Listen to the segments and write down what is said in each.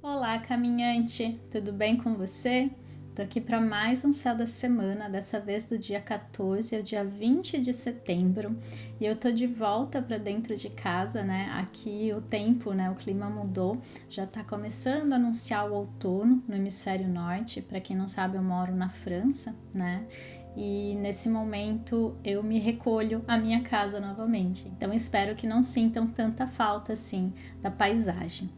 Olá, caminhante! Tudo bem com você? Tô aqui para mais um Céu da Semana, dessa vez do dia 14 ao dia 20 de setembro. E eu tô de volta para dentro de casa, né? Aqui o tempo, né? O clima mudou, já tá começando a anunciar o outono no hemisfério norte. Para quem não sabe, eu moro na França, né? E nesse momento eu me recolho à minha casa novamente. Então espero que não sintam tanta falta assim da paisagem.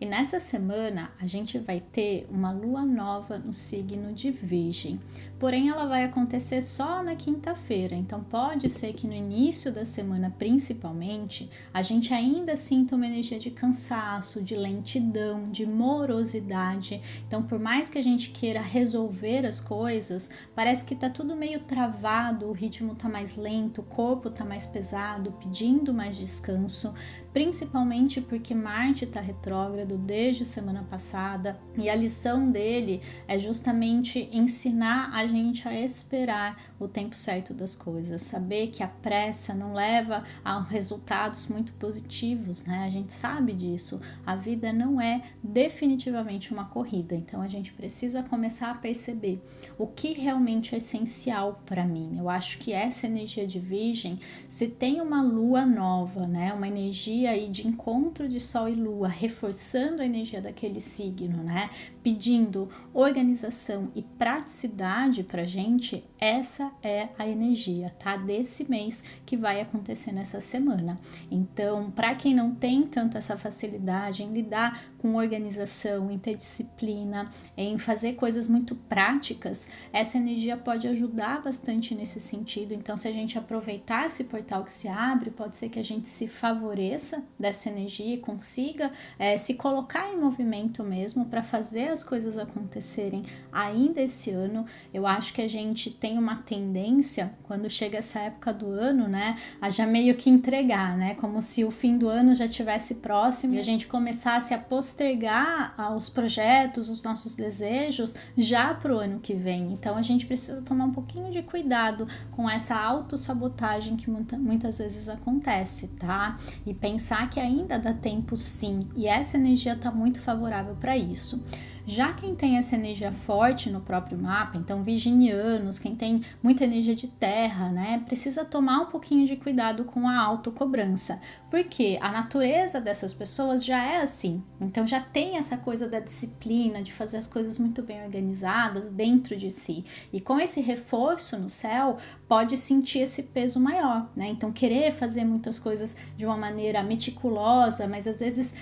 E nessa semana a gente vai ter uma lua nova no signo de Virgem, porém ela vai acontecer só na quinta-feira, então pode ser que no início da semana principalmente a gente ainda sinta uma energia de cansaço, de lentidão, de morosidade. Então por mais que a gente queira resolver as coisas, parece que tá tudo meio travado, o ritmo tá mais lento, o corpo tá mais pesado, pedindo mais descanso, principalmente porque Marte tá retrógrado desde semana passada e a lição dele é justamente ensinar a gente a esperar o tempo certo das coisas, saber que a pressa não leva a resultados muito positivos, né? A gente sabe disso, a vida não é definitivamente uma corrida, então a gente precisa começar a perceber o que realmente é essencial para mim. Eu acho que essa energia de Virgem, se tem uma lua nova, né? Uma energia aí de encontro de Sol e Lua, reforçando a energia daquele signo, né? Pedindo organização e praticidade pra gente, essa é a energia, tá? Desse mês que vai acontecer nessa semana. Então, para quem não tem tanto essa facilidade em lidar com organização, em ter disciplina, em fazer coisas muito práticas, essa energia pode ajudar bastante nesse sentido. Então, se a gente aproveitar esse portal que se abre, pode ser que a gente se favoreça dessa energia e consiga se colocar em movimento mesmo para fazer as coisas acontecerem ainda esse ano. Eu acho que a gente tem uma tendência, quando chega essa época do ano, né, a já meio que entregar, né, como se o fim do ano já estivesse próximo e a gente começasse a postergar os projetos, os nossos desejos já para o ano que vem. Então a gente precisa tomar um pouquinho de cuidado com essa autossabotagem que muitas vezes acontece, tá? E pensar que ainda dá tempo sim, e essa energia tá muito favorável para isso. Já quem tem essa energia forte no próprio mapa, então virginianos, quem tem muita energia de terra, né, precisa tomar um pouquinho de cuidado com a autocobrança, porque a natureza dessas pessoas já é assim, então já tem essa coisa da disciplina, de fazer as coisas muito bem organizadas dentro de si, e com esse reforço no céu, pode sentir esse peso maior, né, então querer fazer muitas coisas de uma maneira meticulosa, mas às vezes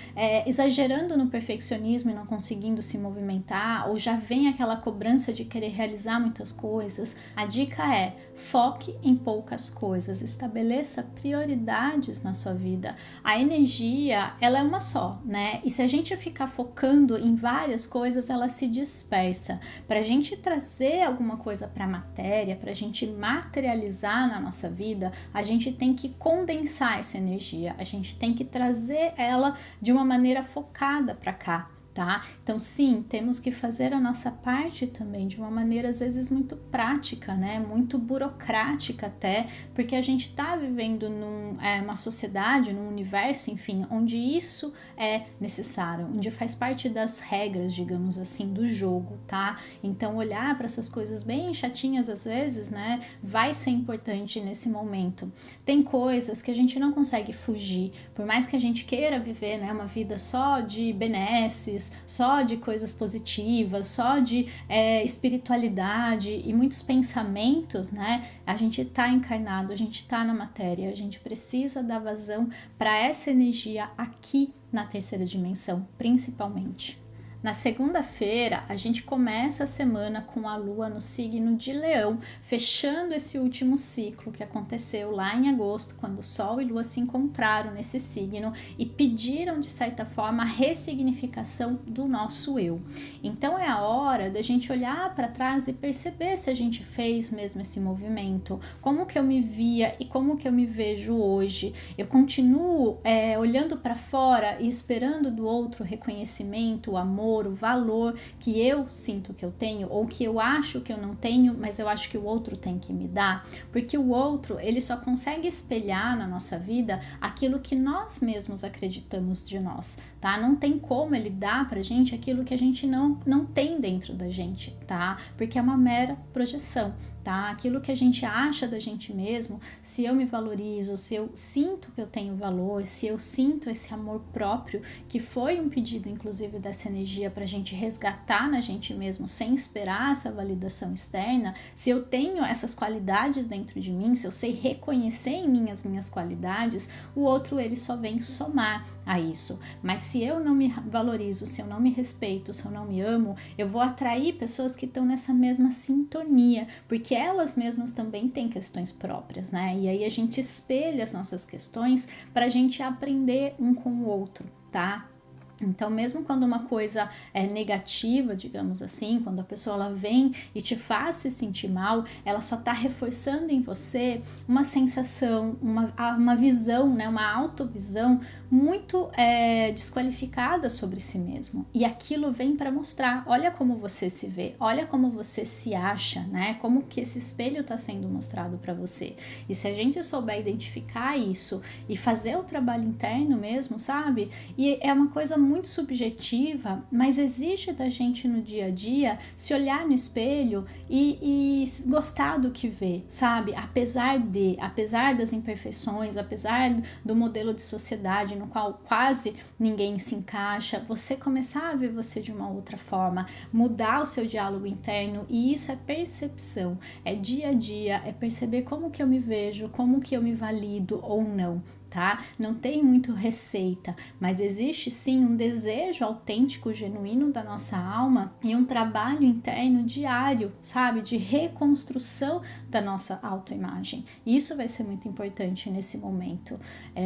exagerando no perfeccionismo e não conseguindo se movimentar, ou já vem aquela cobrança de querer realizar muitas coisas. A dica é: foque em poucas coisas, estabeleça prioridades na sua vida. A energia, ela é uma só, né? E se a gente ficar focando em várias coisas, ela se dispersa. Para a gente trazer alguma coisa para a matéria, para a gente materializar na nossa vida, a gente tem que condensar essa energia, a gente tem que trazer ela de uma maneira focada para cá. Tá? Então sim, temos que fazer a nossa parte também de uma maneira às vezes muito prática, né? Muito burocrática até, porque a gente está vivendo numa sociedade, num universo, enfim, onde isso é necessário, onde faz parte das regras, digamos assim, do jogo, tá? Então olhar para essas coisas bem chatinhas às vezes, né? Vai ser importante nesse momento. Tem coisas que a gente não consegue fugir, por mais que a gente queira viver, né, uma vida só de benesses, só de coisas positivas, só de espiritualidade e muitos pensamentos, né? A gente tá encarnado, a gente tá na matéria, a gente precisa dar vazão para essa energia aqui na terceira dimensão, principalmente. Na segunda-feira, a gente começa a semana com a Lua no signo de Leão, fechando esse último ciclo que aconteceu lá em agosto, quando Sol e Lua se encontraram nesse signo e pediram, de certa forma, a ressignificação do nosso eu. Então é a hora da gente olhar para trás e perceber se a gente fez mesmo esse movimento, como que eu me via e como que eu me vejo hoje. Eu continuo olhando para fora e esperando do outro reconhecimento, o amor, o valor que eu sinto que eu tenho ou que eu acho que eu não tenho, mas eu acho que o outro tem que me dar, porque o outro, ele só consegue espelhar na nossa vida aquilo que nós mesmos acreditamos de nós. tá? Não tem como ele dar pra gente aquilo que a gente não tem dentro da gente, tá? Porque é uma mera projeção, tá? Aquilo que a gente acha da gente mesmo, se eu me valorizo, se eu sinto que eu tenho valor, se eu sinto esse amor próprio, que foi um pedido, inclusive, dessa energia pra gente resgatar na gente mesmo, sem esperar essa validação externa, se eu tenho essas qualidades dentro de mim, se eu sei reconhecer em mim as minhas qualidades, o outro, ele só vem somar a isso. Mas se eu não me valorizo, se eu não me respeito, se eu não me amo, eu vou atrair pessoas que estão nessa mesma sintonia, porque elas mesmas também têm questões próprias, né? E aí a gente espelha as nossas questões para a gente aprender um com o outro, tá? Então, mesmo quando uma coisa é negativa, digamos assim, quando a pessoa ela vem e te faz se sentir mal, ela só está reforçando em você uma sensação, uma visão, né, uma autovisão muito desqualificada sobre si mesmo. E aquilo vem para mostrar, olha como você se vê, olha como você se acha, né? Como que esse espelho está sendo mostrado para você. E se a gente souber identificar isso e fazer o trabalho interno mesmo, sabe? E é uma coisa muito subjetiva, mas exige da gente no dia a dia se olhar no espelho e gostar do que vê, sabe? Apesar das imperfeições, apesar do modelo de sociedade no qual quase ninguém se encaixa, você começar a ver você de uma outra forma, mudar o seu diálogo interno, e isso é percepção, é dia a dia, é perceber como que eu me vejo, como que eu me valido ou não. Tá? Não tem muito receita, mas existe sim um desejo autêntico, genuíno da nossa alma e um trabalho interno diário, sabe? De reconstrução da nossa autoimagem. Isso vai ser muito importante nesse momento.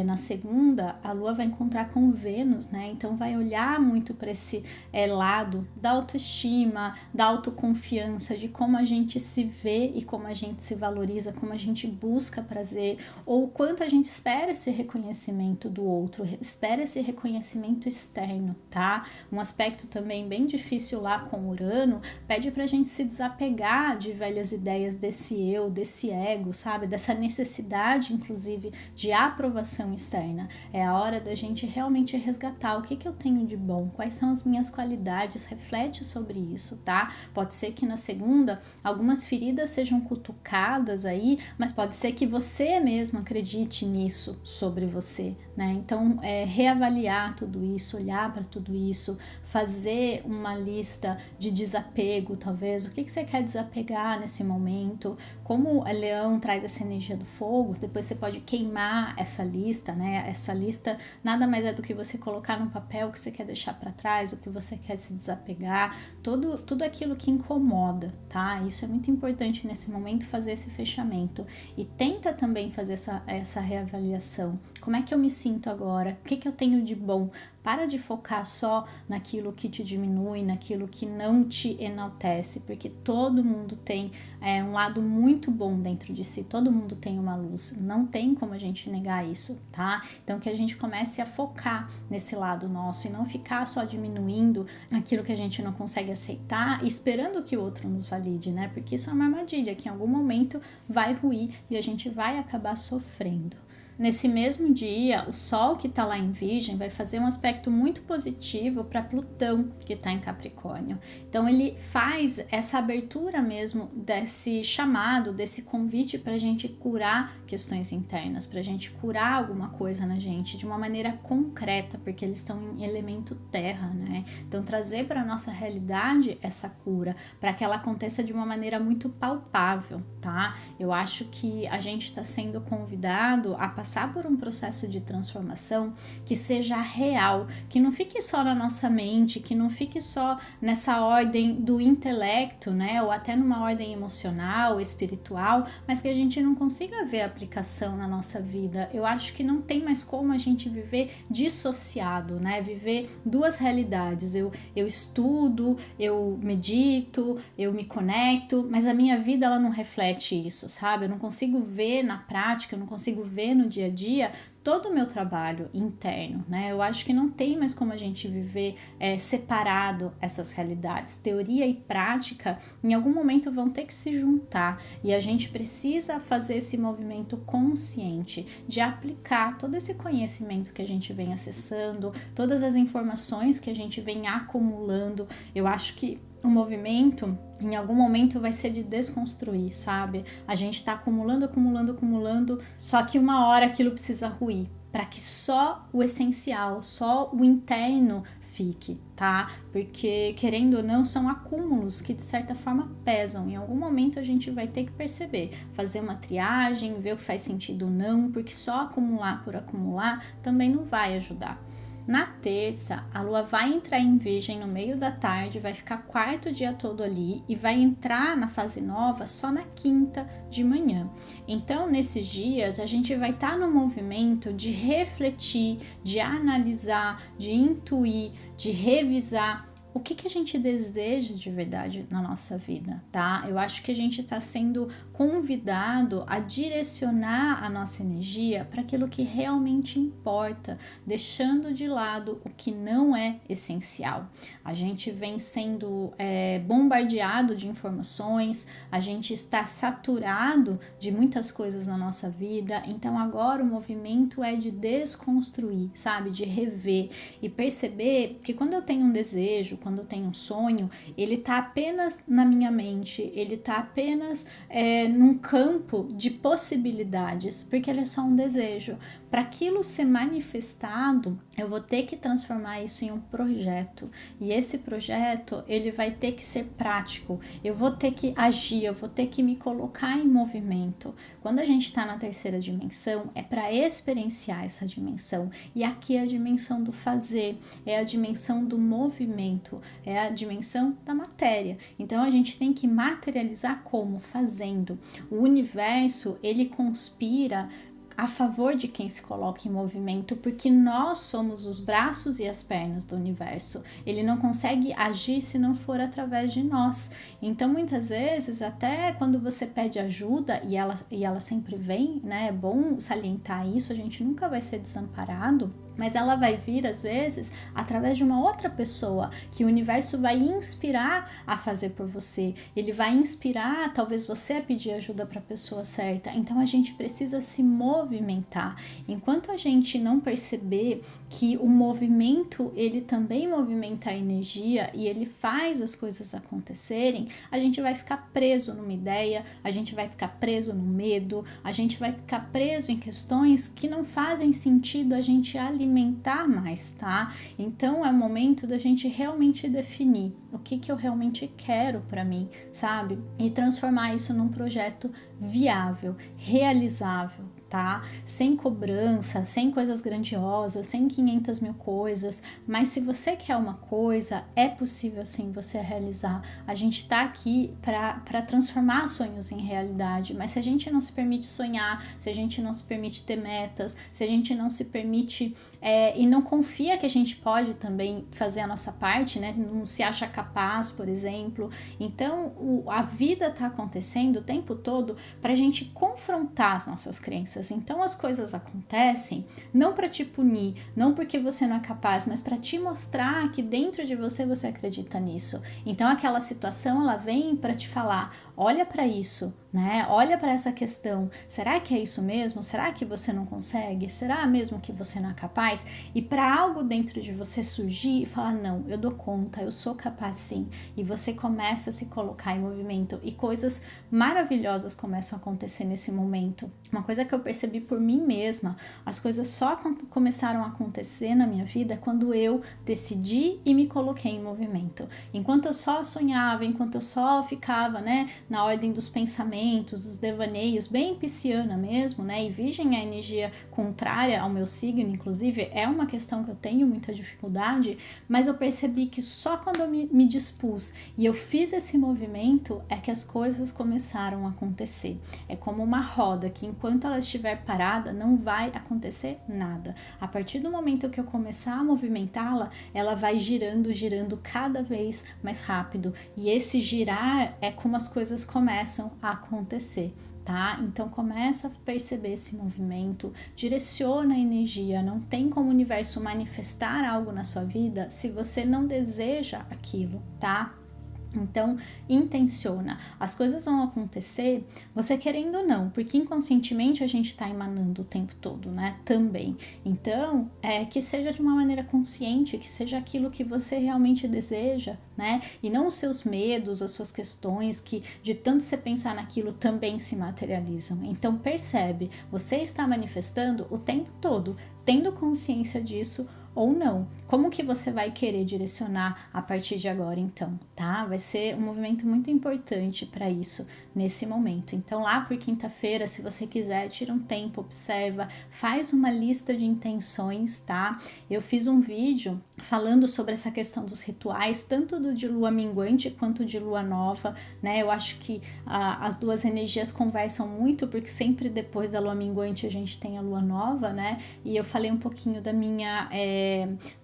Na segunda, a Lua vai encontrar com Vênus, né? Então vai olhar muito para esse lado da autoestima, da autoconfiança, de como a gente se vê e como a gente se valoriza, como a gente busca prazer, ou o quanto a gente espera esse reconhecimento do outro, espera esse reconhecimento externo, tá? Um aspecto também bem difícil lá com Urano, pede pra gente se desapegar de velhas ideias desse eu, desse ego, sabe? Dessa necessidade, inclusive, de aprovação externa. É a hora da gente realmente resgatar o que eu tenho de bom, quais são as minhas qualidades, reflete sobre isso, tá? Pode ser que na segunda, algumas feridas sejam cutucadas aí, mas pode ser que você mesmo acredite nisso sobre você, né? Então, reavaliar tudo isso, olhar para tudo isso, fazer uma lista de desapego, talvez, o que você quer desapegar nesse momento, como a Leão traz essa energia do fogo, depois você pode queimar essa lista, né? Essa lista nada mais é do que você colocar no papel o que você quer deixar para trás, o que você quer se desapegar, tudo aquilo que incomoda, tá? Isso é muito importante nesse momento, fazer esse fechamento, e tenta também fazer essa reavaliação. Como é que eu me sinto agora? O que eu tenho de bom? Para de focar só naquilo que te diminui, naquilo que não te enaltece, porque todo mundo tem um lado muito bom dentro de si, todo mundo tem uma luz, não tem como a gente negar isso, tá? Então que a gente comece a focar nesse lado nosso e não ficar só diminuindo aquilo que a gente não consegue aceitar, esperando que o outro nos valide, né? Porque isso é uma armadilha que em algum momento vai ruir e a gente vai acabar sofrendo. Nesse mesmo dia, o Sol que está lá em Virgem vai fazer um aspecto muito positivo para Plutão, que está em Capricórnio. Então ele faz essa abertura mesmo desse chamado, desse convite para a gente curar questões internas, para a gente curar alguma coisa na gente de uma maneira concreta, porque eles estão em elemento terra, né? Então trazer para a nossa realidade essa cura, para que ela aconteça de uma maneira muito palpável, tá? Eu acho que a gente está sendo convidado a passar por um processo de transformação que seja real, que não fique só na nossa mente, que não fique só nessa ordem do intelecto, né, ou até numa ordem emocional, espiritual, mas que a gente não consiga ver a aplicação na nossa vida. Eu acho que não tem mais como a gente viver dissociado, né, viver duas realidades. Eu estudo, eu medito, eu me conecto, mas a minha vida ela não reflete isso, sabe? Eu não consigo ver na prática, eu não consigo ver no dia a dia todo o meu trabalho interno, né? Eu acho que não tem mais como a gente viver separado essas realidades. Teoria e prática, em algum momento, vão ter que se juntar e a gente precisa fazer esse movimento consciente de aplicar todo esse conhecimento que a gente vem acessando, todas as informações que a gente vem acumulando. Eu acho que o movimento, em algum momento, vai ser de desconstruir, sabe? A gente tá acumulando, só que uma hora aquilo precisa ruir, para que só o essencial, só o interno fique, tá? Porque, querendo ou não, são acúmulos que de certa forma pesam. Em algum momento a gente vai ter que perceber, fazer uma triagem, ver o que faz sentido ou não, porque só acumular por acumular também não vai ajudar. Na terça, a lua vai entrar em Virgem no meio da tarde, vai ficar quarto dia todo ali e vai entrar na fase nova só na quinta de manhã. Então, nesses dias, a gente vai estar no movimento de refletir, de analisar, de intuir, de revisar o que a gente deseja de verdade na nossa vida, tá? Eu acho que a gente está sendo convidado a direcionar a nossa energia para aquilo que realmente importa, deixando de lado o que não é essencial. A gente vem sendo bombardeado de informações, a gente está saturado de muitas coisas na nossa vida, então agora o movimento é de desconstruir, sabe? De rever e perceber que quando eu tenho um desejo, quando eu tenho um sonho, ele tá apenas na minha mente, ele tá apenas num campo de possibilidades, porque ele é só um desejo. Para aquilo ser manifestado, eu vou ter que transformar isso em um projeto. E esse projeto, ele vai ter que ser prático. Eu vou ter que agir, eu vou ter que me colocar em movimento. Quando a gente está na terceira dimensão, é para experienciar essa dimensão. E aqui é a dimensão do fazer, é a dimensão do movimento, é a dimensão da matéria. Então a gente tem que materializar como? Fazendo. O universo, ele conspira a favor de quem se coloca em movimento, porque nós somos os braços e as pernas do universo. Ele não consegue agir se não for através de nós. Então, muitas vezes, até quando você pede ajuda, e ela sempre vem, né? É bom salientar isso, a gente nunca vai ser desamparado, mas ela vai vir, às vezes, através de uma outra pessoa, que o universo vai inspirar a fazer por você. Ele vai inspirar, talvez, você a pedir ajuda para a pessoa certa. Então, a gente precisa se movimentar. Enquanto a gente não perceber que o movimento, ele também movimenta a energia e ele faz as coisas acontecerem, a gente vai ficar preso numa ideia, a gente vai ficar preso no medo, a gente vai ficar preso em questões que não fazem sentido a gente alimentar mais, tá? Então é o momento da gente realmente definir o que eu realmente quero para mim, sabe? E transformar isso num projeto viável, realizável, tá? Sem cobrança, sem coisas grandiosas, sem 500 mil coisas, mas se você quer uma coisa, é possível sim você realizar. A gente tá aqui para transformar sonhos em realidade, mas se a gente não se permite sonhar, se a gente não se permite ter metas, se a gente não se permite e não confia que a gente pode também fazer a nossa parte, né? Não se acha capaz, por exemplo. Então, a vida tá acontecendo o tempo todo para a gente confrontar as nossas crenças. Então as coisas acontecem não para te punir, não porque você não é capaz, mas para te mostrar que dentro de você acredita nisso. Então aquela situação, ela vem para te falar, olha para isso, né? Olha para essa questão. Será que é isso mesmo? Será que você não consegue? Será mesmo que você não é capaz? E para algo dentro de você surgir e falar, não, eu dou conta, eu sou capaz sim. E você começa a se colocar em movimento e coisas maravilhosas começam a acontecer nesse momento. Uma coisa que eu percebi por mim mesma, as coisas só começaram a acontecer na minha vida quando eu decidi e me coloquei em movimento. Enquanto eu só sonhava, enquanto eu só ficava, né, na ordem dos pensamentos, dos devaneios, bem pisciana mesmo, né, e Virgem é a energia contrária ao meu signo, inclusive, é uma questão que eu tenho muita dificuldade, mas eu percebi que só quando eu me dispus e eu fiz esse movimento é que as coisas começaram a acontecer. É como uma roda que enquanto ela estiver parada, não vai acontecer nada. A partir do momento que eu começar a movimentá-la, ela vai girando cada vez mais rápido. E esse girar é como as coisas começam a acontecer, tá? Então começa a perceber esse movimento, direciona a energia, não tem como o universo manifestar algo na sua vida se você não deseja aquilo, tá? Então, intenciona. As coisas vão acontecer, você querendo ou não, porque inconscientemente a gente está emanando o tempo todo, né? Também. Então, que seja de uma maneira consciente, que seja aquilo que você realmente deseja, né? E não os seus medos, as suas questões, que de tanto você pensar naquilo também se materializam. Então, percebe, você está manifestando o tempo todo, tendo consciência disso ou não. Como que você vai querer direcionar a partir de agora, então, tá? Vai ser um movimento muito importante para isso nesse momento. Então, lá por quinta-feira, se você quiser, tira um tempo, observa, faz uma lista de intenções, tá? Eu fiz um vídeo falando sobre essa questão dos rituais, tanto do de lua minguante quanto de lua nova, né? Eu acho que as duas energias conversam muito, porque sempre depois da lua minguante a gente tem a lua nova, né? E eu falei um pouquinho da minha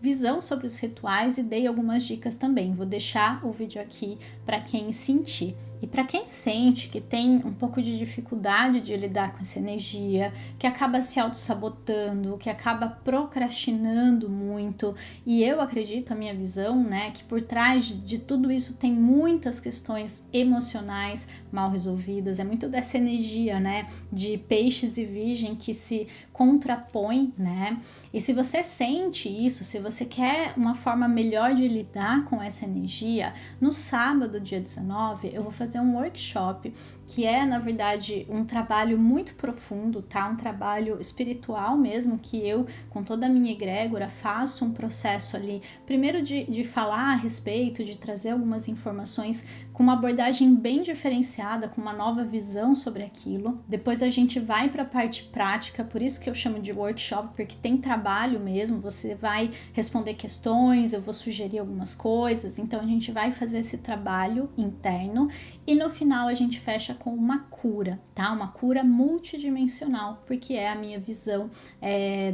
visão sobre os rituais e dei algumas dicas também. Vou deixar o vídeo aqui para quem sentir. E para quem sente que tem um pouco de dificuldade de lidar com essa energia, que acaba se auto-sabotando, que acaba procrastinando muito, e eu acredito, a minha visão, né, que por trás de tudo isso tem muitas questões emocionais mal resolvidas, é muito dessa energia, né, de peixes e virgem que se contrapõe, né, e se você sente isso, se você quer uma forma melhor de lidar com essa energia, no sábado, dia 19, eu vou fazer um workshop que é, na verdade, um trabalho muito profundo, tá? Um trabalho espiritual mesmo, que eu, com toda a minha egrégora, faço um processo ali, primeiro de falar a respeito, de trazer algumas informações com uma abordagem bem diferenciada, com uma nova visão sobre aquilo. Depois a gente vai para a parte prática, por isso que eu chamo de workshop, porque tem trabalho mesmo, você vai responder questões, eu vou sugerir algumas coisas, então a gente vai fazer esse trabalho interno e no final a gente fecha com uma cura, tá? Uma cura multidimensional, porque é a minha visão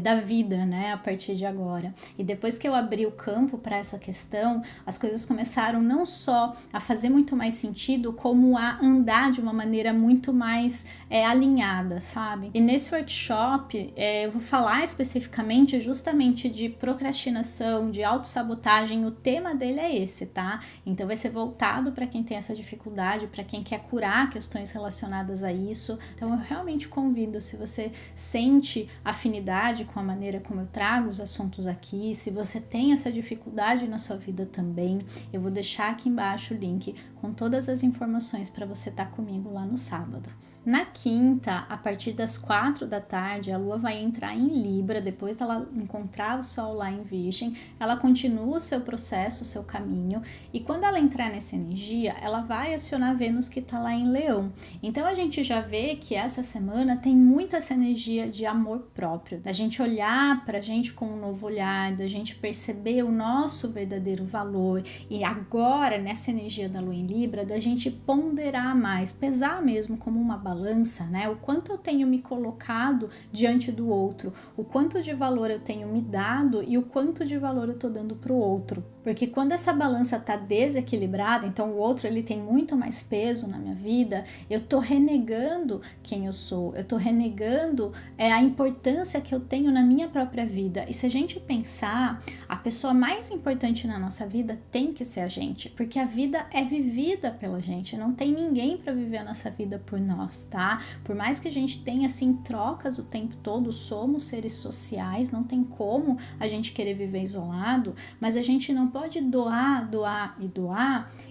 da vida, né? A partir de agora. E depois que eu abri o campo para essa questão, as coisas começaram não só a fazer muito mais sentido, como a andar de uma maneira muito mais alinhada, sabe? E nesse workshop eu vou falar especificamente justamente de procrastinação, de autossabotagem. O tema dele é esse, tá? Então vai ser voltado para quem tem essa dificuldade, para quem quer curar questões relacionadas a isso. Então eu realmente convido, se você sente afinidade com a maneira como eu trago os assuntos aqui, se você tem essa dificuldade na sua vida também, eu vou deixar aqui embaixo o link com todas as informações para você estar comigo lá no sábado. Na quinta, a partir das 4 da tarde, a Lua vai entrar em Libra, depois dela encontrar o Sol lá em Virgem, ela continua o seu processo, o seu caminho, e quando ela entrar nessa energia, ela vai acionar Vênus que está lá em Leão. Então a gente já vê que essa semana tem muita essa energia de amor próprio, da gente olhar pra gente com um novo olhar, da gente perceber o nosso verdadeiro valor, e agora, nessa energia da Lua em Libra, da gente ponderar mais, pesar mesmo como uma balança, né? O quanto eu tenho me colocado diante do outro, o quanto de valor eu tenho me dado e o quanto de valor eu tô dando pro outro. Porque quando essa balança tá desequilibrada, então o outro ele tem muito mais peso na minha vida, eu tô renegando quem eu sou, eu tô renegando a importância que eu tenho na minha própria vida. E se a gente pensar, a pessoa mais importante na nossa vida tem que ser a gente, porque a vida é vivida pela gente, não tem ninguém para viver a nossa vida por nós, tá? Por mais que a gente tenha assim trocas o tempo todo, somos seres sociais, não tem como a gente querer viver isolado, mas a gente não pode doar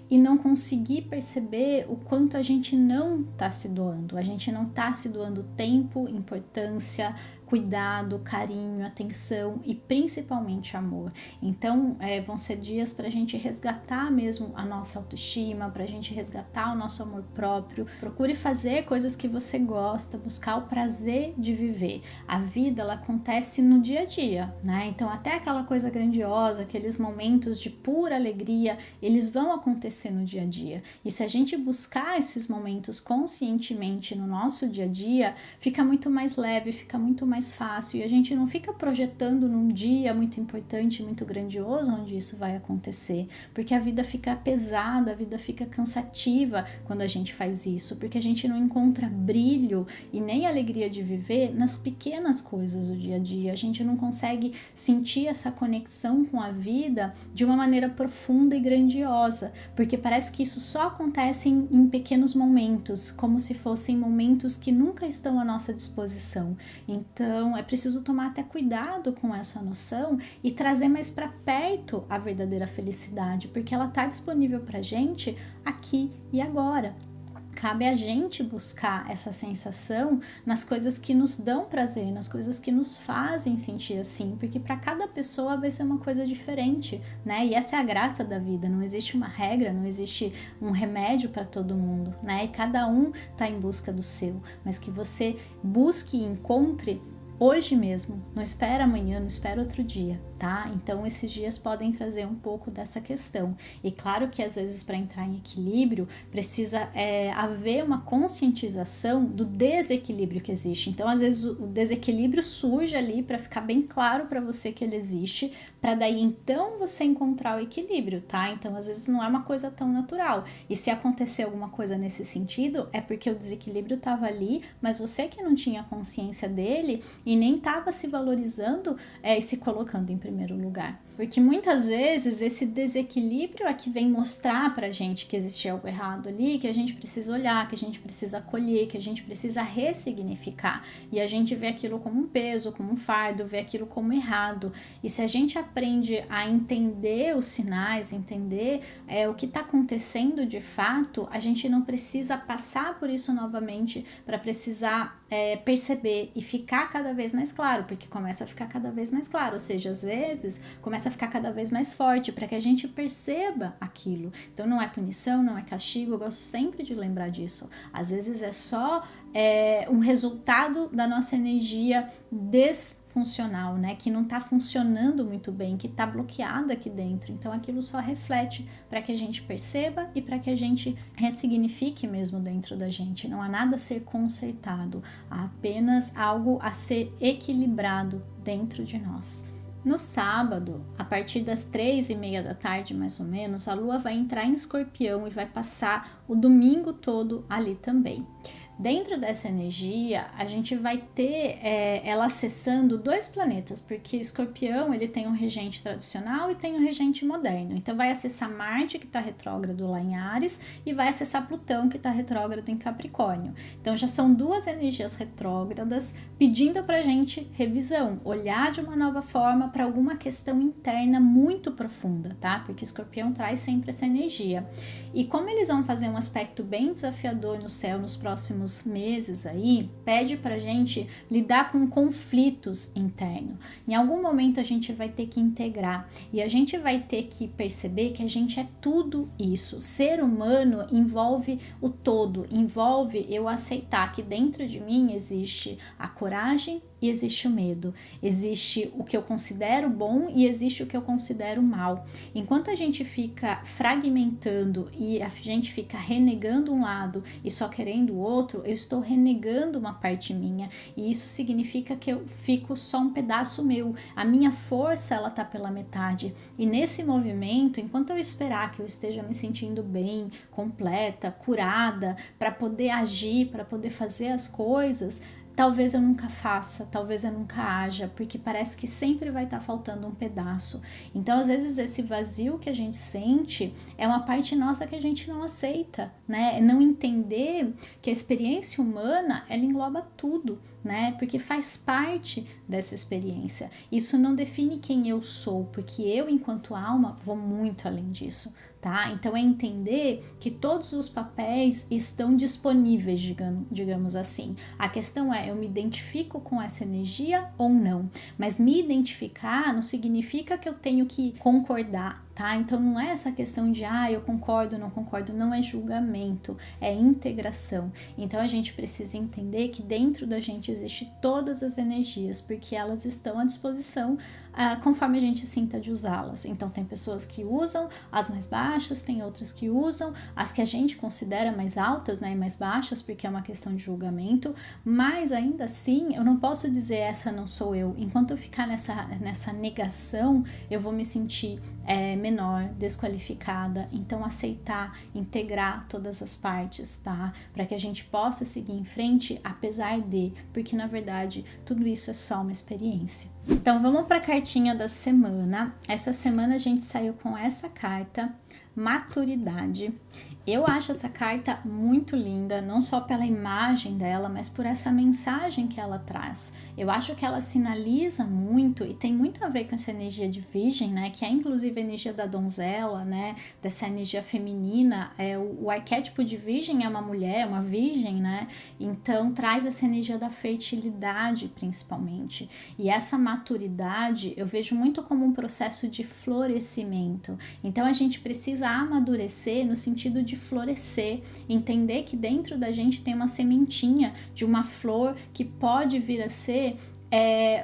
e não conseguir perceber o quanto a gente não tá se doando, a gente não tá se doando tempo, importância, cuidado, carinho, atenção e principalmente amor. Então vão ser dias para a gente resgatar mesmo a nossa autoestima, para a gente resgatar o nosso amor próprio. Procure fazer coisas que você gosta, buscar o prazer de viver. A vida ela acontece no dia a dia, né? Então até aquela coisa grandiosa, aqueles momentos de pura alegria, eles vão acontecer no dia a dia. E se a gente buscar esses momentos conscientemente no nosso dia a dia, fica muito mais leve, fica muito mais mais fácil e a gente não fica projetando num dia muito importante, muito grandioso onde isso vai acontecer, porque a vida fica pesada, a vida fica cansativa quando a gente faz isso, porque a gente não encontra brilho e nem alegria de viver nas pequenas coisas do dia a dia, a gente não consegue sentir essa conexão com a vida de uma maneira profunda e grandiosa, porque parece que isso só acontece em pequenos momentos, como se fossem momentos que nunca estão à nossa disposição. Então é preciso tomar até cuidado com essa noção e trazer mais para perto a verdadeira felicidade, porque ela está disponível para gente aqui e agora. Cabe a gente buscar essa sensação nas coisas que nos dão prazer, nas coisas que nos fazem sentir assim, porque para cada pessoa vai ser uma coisa diferente, né? E essa é a graça da vida, não existe uma regra, não existe um remédio para todo mundo, né? E cada um está em busca do seu, mas que você busque e encontre hoje mesmo, não espera amanhã, não espera outro dia, tá? Então esses dias podem trazer um pouco dessa questão. E claro que às vezes para entrar em equilíbrio precisa haver uma conscientização do desequilíbrio que existe. Então às vezes o desequilíbrio surge ali para ficar bem claro para você que ele existe, para daí então você encontrar o equilíbrio, tá? Então às vezes não é uma coisa tão natural. E se acontecer alguma coisa nesse sentido, é porque o desequilíbrio estava ali, mas você que não tinha consciência dele e nem estava se valorizando e se colocando em primeiro lugar. Porque muitas vezes esse desequilíbrio é que vem mostrar pra gente que existe algo errado ali, que a gente precisa olhar, que a gente precisa acolher, que a gente precisa ressignificar. E a gente vê aquilo como um peso, como um fardo, vê aquilo como errado. E se a gente aprende a entender os sinais, entender o que está acontecendo de fato, a gente não precisa passar por isso novamente para precisar perceber e ficar cada vez mais claro, porque começa a ficar cada vez mais claro, ou seja, às vezes começa a ficar cada vez mais forte para que a gente perceba aquilo. Então não é punição, não é castigo, eu gosto sempre de lembrar disso. Às vezes é só um resultado da nossa energia funcional, né, que não tá funcionando muito bem, que tá bloqueada aqui dentro. Então aquilo só reflete para que a gente perceba e para que a gente ressignifique mesmo dentro da gente. Não há nada a ser consertado, há apenas algo a ser equilibrado dentro de nós. No sábado, a partir das 3:30 da tarde, mais ou menos, a Lua vai entrar em Escorpião e vai passar o domingo todo ali também. Dentro dessa energia, a gente vai ter ela acessando dois planetas, porque Escorpião ele tem um regente tradicional e tem um regente moderno. Então vai acessar Marte, que está retrógrado lá em Áries, e vai acessar Plutão, que está retrógrado em Capricórnio. Então já são duas energias retrógradas pedindo para a gente revisão, olhar de uma nova forma para alguma questão interna muito profunda, tá? Porque Escorpião traz sempre essa energia. E como eles vão fazer um aspecto bem desafiador no céu nos próximos meses aí, pede pra gente lidar com conflitos internos. Em algum momento a gente vai ter que integrar e a gente vai ter que perceber que a gente é tudo isso. Ser humano envolve o todo, envolve eu aceitar que dentro de mim existe a coragem e existe o medo, existe o que eu considero bom e existe o que eu considero mal. Enquanto a gente fica fragmentando e a gente fica renegando um lado e só querendo o outro, eu estou renegando uma parte minha e isso significa que eu fico só um pedaço meu. A minha força, ela tá pela metade e nesse movimento, enquanto eu esperar que eu esteja me sentindo bem, completa, curada, para poder agir, para poder fazer as coisas, talvez eu nunca faça, talvez eu nunca haja, porque parece que sempre vai estar faltando um pedaço. Então, às vezes, esse vazio que a gente sente é uma parte nossa que a gente não aceita, né? É não entender que a experiência humana, ela engloba tudo, né? Porque faz parte dessa experiência. Isso não define quem eu sou, porque eu, enquanto alma, vou muito além disso. Tá? Então é entender que todos os papéis estão disponíveis, digamos assim. A questão é, eu me identifico com essa energia ou não? Mas me identificar não significa que eu tenho que concordar, tá? Então não é essa questão de eu concordo, não concordo, não é julgamento, é integração. Então a gente precisa entender que dentro da gente existe todas as energias, porque elas estão à disposição conforme a gente sinta de usá-las. Então tem pessoas que usam as mais baixas, tem outras que usam as que a gente considera mais altas, né, e mais baixas, porque é uma questão de julgamento, mas ainda assim eu não posso dizer essa não sou eu. Enquanto eu ficar nessa negação, eu vou me sentir menor, desqualificada. Então aceitar, integrar todas as partes, tá? Para que a gente possa seguir em frente, apesar de, porque na verdade tudo isso é só uma experiência. Então vamos para a cartinha da semana. Essa semana a gente saiu com essa carta, maturidade. Eu acho essa carta muito linda, não só pela imagem dela, mas por essa mensagem que ela traz. Eu acho que ela sinaliza muito e tem muito a ver com essa energia de virgem, né? Que é inclusive a energia da donzela, né? Dessa energia feminina. O arquétipo de virgem é uma mulher, uma virgem, né? Então traz essa energia da fertilidade, principalmente. E essa maturidade eu vejo muito como um processo de florescimento. Então a gente precisa amadurecer no sentido de florescer, entender que dentro da gente tem uma sementinha de uma flor que pode vir a ser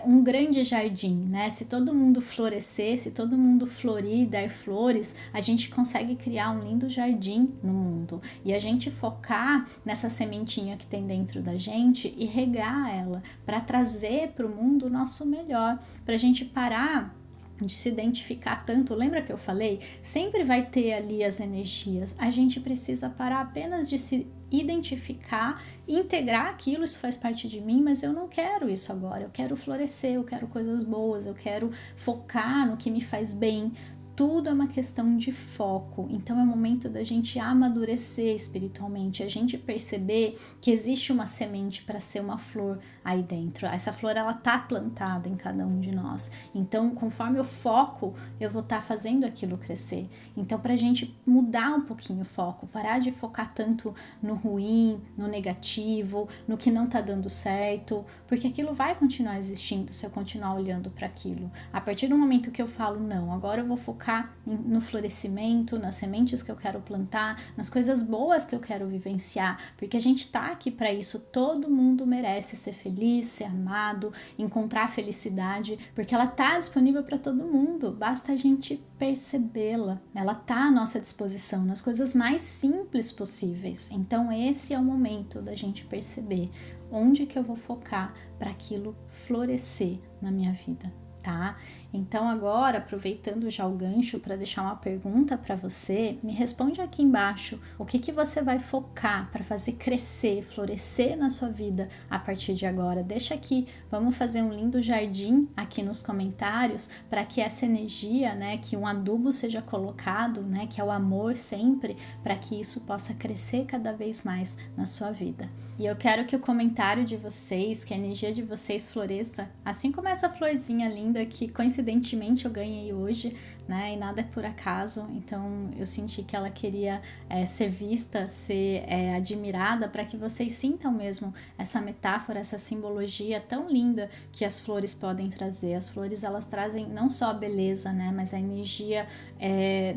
um grande jardim, né? Se todo mundo florescer, se todo mundo florir, dar flores, a gente consegue criar um lindo jardim no mundo. E a gente focar nessa sementinha que tem dentro da gente e regar ela para trazer para o mundo o nosso melhor, para a gente parar de se identificar tanto. Lembra que eu falei? Sempre vai ter ali as energias. A gente precisa parar apenas de se identificar, integrar aquilo, isso faz parte de mim, mas eu não quero isso agora. Eu quero florescer, eu quero coisas boas, eu quero focar no que me faz bem. Tudo é uma questão de foco. Então é o momento da gente amadurecer espiritualmente, a gente perceber que existe uma semente para ser uma flor aí dentro. Essa flor, ela tá plantada em cada um de nós. Então, conforme eu foco, eu vou estar fazendo aquilo crescer. Então, pra gente mudar um pouquinho o foco, parar de focar tanto no ruim, no negativo, no que não tá dando certo, porque aquilo vai continuar existindo se eu continuar olhando para aquilo. A partir do momento que eu falo, não, agora eu vou focar no florescimento, nas sementes que eu quero plantar, nas coisas boas que eu quero vivenciar, porque a gente tá aqui para isso. Todo mundo merece ser feliz, ser amado, encontrar felicidade, porque ela tá disponível para todo mundo, basta a gente percebê-la. Ela tá à nossa disposição nas coisas mais simples possíveis. Então esse é o momento da gente perceber onde que eu vou focar para aquilo florescer na minha vida, tá? Então agora, aproveitando já o gancho para deixar uma pergunta para você, me responde aqui embaixo o que você vai focar para fazer crescer, florescer na sua vida a partir de agora. Deixa aqui, vamos fazer um lindo jardim aqui nos comentários para que essa energia, né, que um adubo seja colocado, né, que é o amor sempre, para que isso possa crescer cada vez mais na sua vida. E eu quero que o comentário de vocês, que a energia de vocês floresça, assim como essa florzinha linda que coincidentemente eu ganhei hoje, né? E nada é por acaso, então eu senti que ela queria ser vista, ser admirada, para que vocês sintam mesmo essa metáfora, essa simbologia tão linda que as flores podem trazer. As flores, elas trazem não só a beleza, né? Mas a energia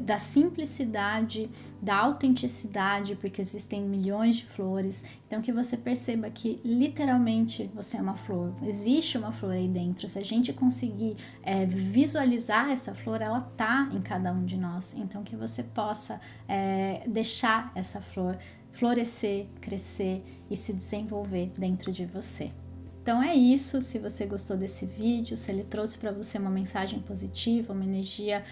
da simplicidade, da autenticidade, porque existem milhões de flores. Então que você perceba que literalmente você é uma flor, existe uma flor aí dentro. Se a gente conseguir visualizar essa flor, ela tá em cada um de nós. Então que você possa deixar essa flor florescer, crescer e se desenvolver dentro de você. Então é isso. Se você gostou desse vídeo, se ele trouxe para você uma mensagem positiva, uma energia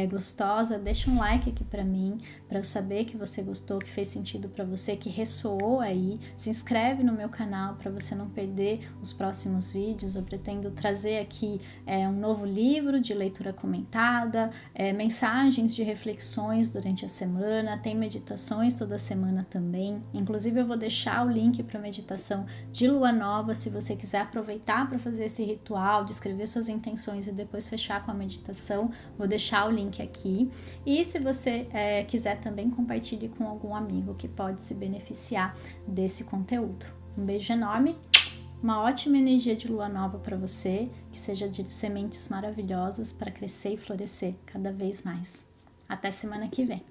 gostosa, deixa um like aqui para mim, para eu saber que você gostou, que fez sentido para você, que ressoou aí. Se inscreve no meu canal para você não perder os próximos vídeos. Eu pretendo trazer aqui um novo livro de leitura comentada, mensagens de reflexões durante a semana, tem meditações toda semana também. Inclusive eu vou deixar o link para meditação de lua nova, se você quiser aproveitar para fazer esse ritual, de escrever suas intenções e depois fechar com a meditação, vou deixar o link aqui. E se você quiser também, compartilhe com algum amigo que pode se beneficiar desse conteúdo. Um beijo enorme, uma ótima energia de lua nova para você, que seja de sementes maravilhosas para crescer e florescer cada vez mais. Até semana que vem.